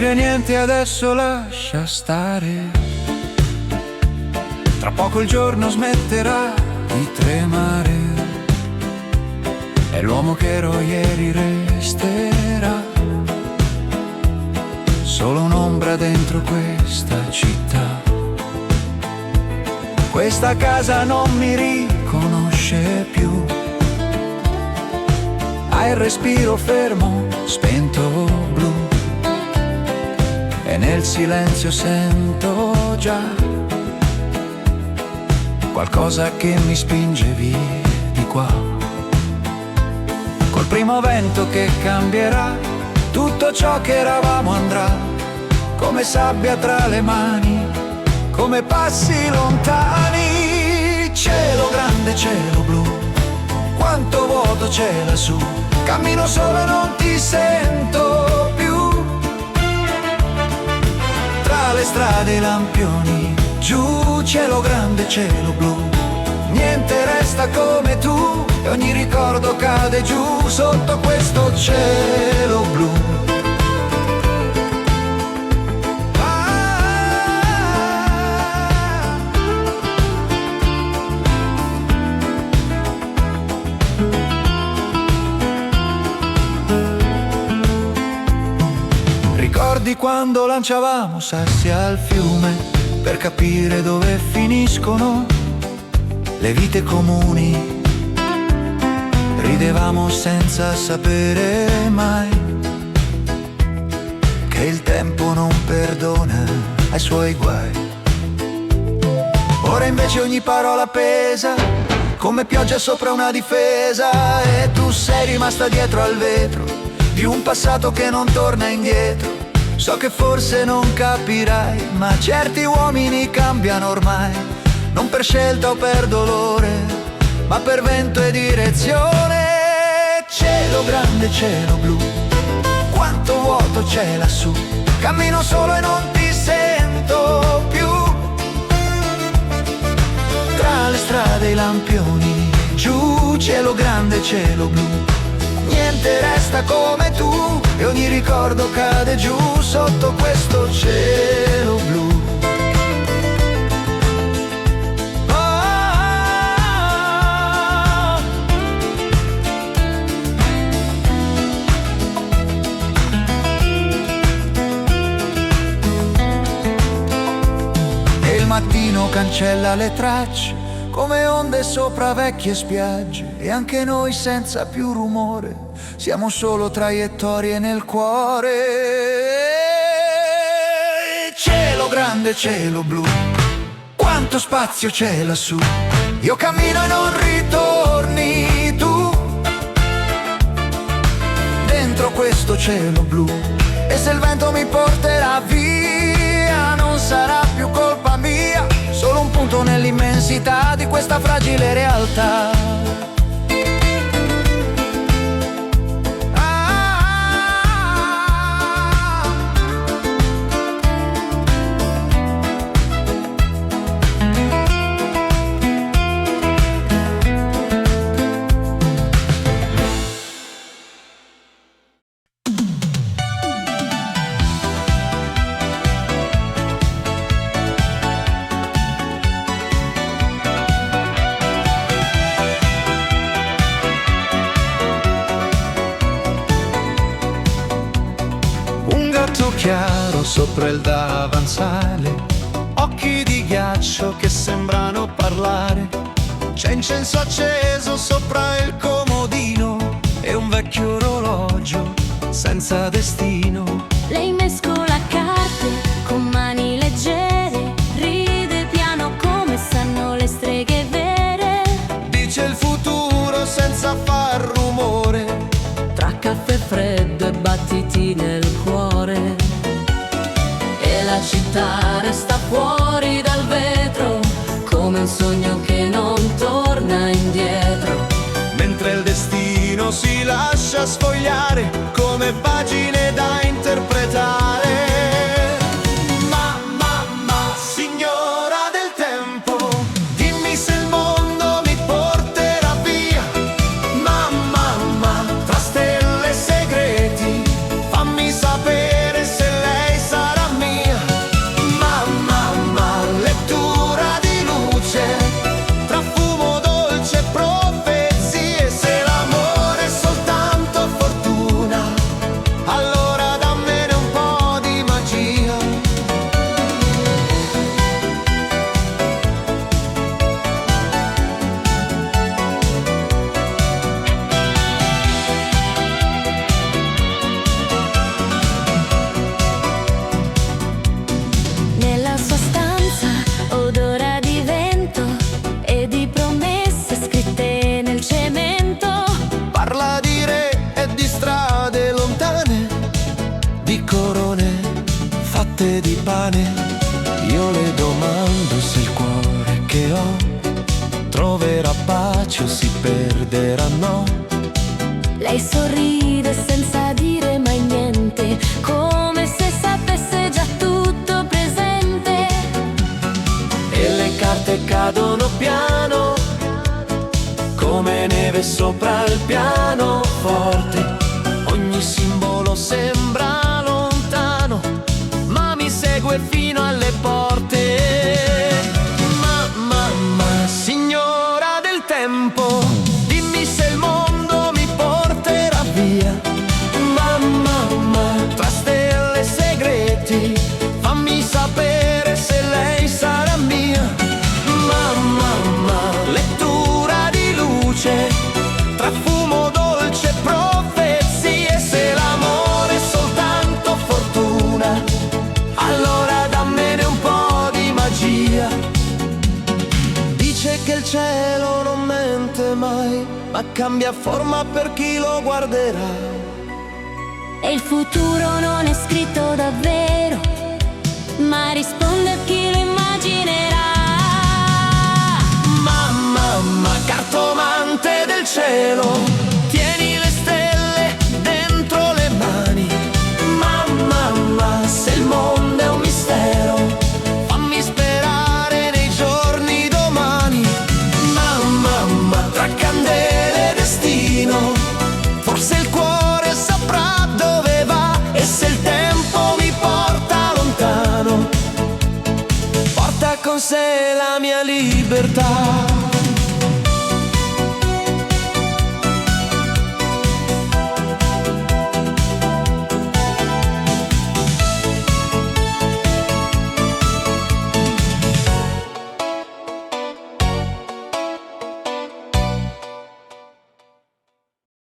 dire niente adesso lascia stare. Tra poco il giorno smetterà di tremare e l'uomo che ero ieri resterà solo un'ombra dentro questa città. Questa casa non mi riconosce più, ha il respiro fermo, spento blu, e nel silenzio sento già qualcosa che mi spinge via di qua. Col primo vento che cambierà, tutto ciò che eravamo andrà come sabbia tra le mani, come passi lontani. Cielo grande, cielo blu, quanto vuoto c'è lassù. Cammino solo e non ti sento più. Tra le strade e i lampioni, giù, cielo grande, cielo blu. Niente resta come tu e ogni ricordo cade giù sotto questo cielo blu. Ricordi quando lanciavamo sassi al fiume per capire dove finiscono le vite comuni? Ridevamo senza sapere mai che il tempo non perdona ai suoi guai. Ora invece ogni parola pesa come pioggia sopra una difesa, e tu sei rimasta dietro al vetro di un passato che non torna indietro. So che forse non capirai, ma certi uomini cambiano ormai, non per scelta o per dolore, ma per vento e direzione. Cielo grande, cielo blu, quanto vuoto c'è lassù. Cammino solo e non ti sento più. Tra le strade e i lampioni, giù, cielo grande, cielo blu. Niente resta come tu e ogni ricordo cade giù sotto questo cielo blu. E il mattino cancella le tracce come onde sopra vecchie spiagge, e anche noi senza più rumore siamo solo traiettorie nel cuore. Cielo grande, cielo blu, quanto spazio c'è lassù. Io cammino e non ritorni tu dentro questo cielo blu. E se il vento mi porterà via, non sarà più colpa mia, solo un punto nell'immensità di questa fragile realtà. Chiaro sopra il davanzale, occhi di ghiaccio che sembrano parlare. C'è incenso acceso sopra il comodino e un vecchio orologio senza destino. Lei mescola carte con mani leggere, ride piano come sanno le streghe vere. Dice il futuro senza far rumore, tra caffè freddo e battiti nel cuore. La città resta fuori dal vetro come un sogno che non torna indietro, mentre il destino si lascia sfogliare come pagine da interpretare. Ma, signora del tempo, dimmi se il mondo mi porterà via. Ma, tra stelle e segreti, fammi sapere se lei fette di pane. Io le domando se il cuore che ho troverà pace o si perderà, no. Lei sorride senza dire mai niente, come se sapesse già tutto presente. E le carte cadono piano, come neve sopra il pianoforte. Ogni simbolo sembra lontano, ma mi segue fino alle porte. Mamma, signora del tempo, dimmi se il mondo mi porterà via. Mamma, tra stelle e segreti, fammi sapere se lei sarà mia. Mamma, lettura di luce, tra fumo dolce e profezie. Se l'amore è soltanto fortuna, allora dammene un po' di magia. Dice che il cielo non mente mai, ma cambia forma per chi lo guarderà. E il futuro non è scritto davvero, ma risponde a chi lo immaginerà. Mamma, cartomante del cielo, tieni le stelle dentro le mani. Mamma, se il mondo è un mistero, fammi sperare nei giorni domani. Mamma, tra candele e destino, forse il cuore saprà dove va. E se il tempo mi porta lontano, porta con sé la mia libertà.